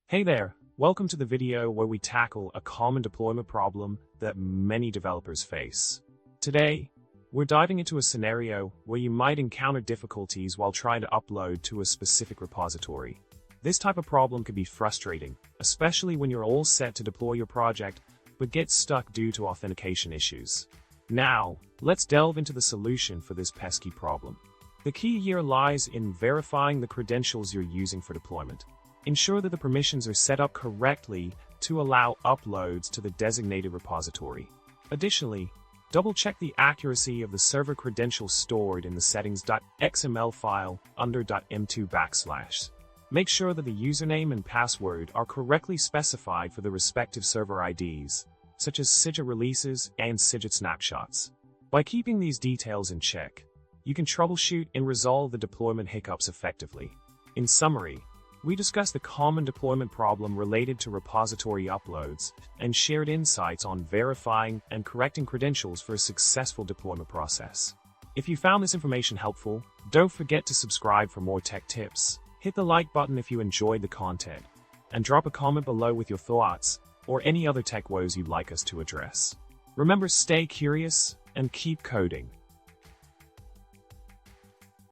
Hey there, welcome to the video where we tackle a common deployment problem that many developers face. Today, we're diving into a scenario where you might encounter difficulties while trying to upload to a specific repository. This type of problem can be frustrating, especially when you're all set to deploy your project but get stuck due to authentication issues. Now, let's delve into the solution for this pesky problem. The key here lies in verifying the credentials you're using for deployment. Ensure that the permissions are set up correctly to allow uploads to the designated repository. Additionally, double-check the accuracy of the server credentials stored in the settings.xml file under .m2 \. Make sure that the username and password are correctly specified for the respective server IDs, such as CIGIT releases and CIGIT snapshots. By keeping these details in check, you can troubleshoot and resolve the deployment hiccups effectively. In summary, we discussed the common deployment problem related to repository uploads and shared insights on verifying and correcting credentials for a successful deployment process. If you found this information helpful, don't forget to subscribe for more tech tips. Hit the like button if you enjoyed the content, and drop a comment below with your thoughts or any other tech woes you'd like us to address. Remember, stay curious and keep coding.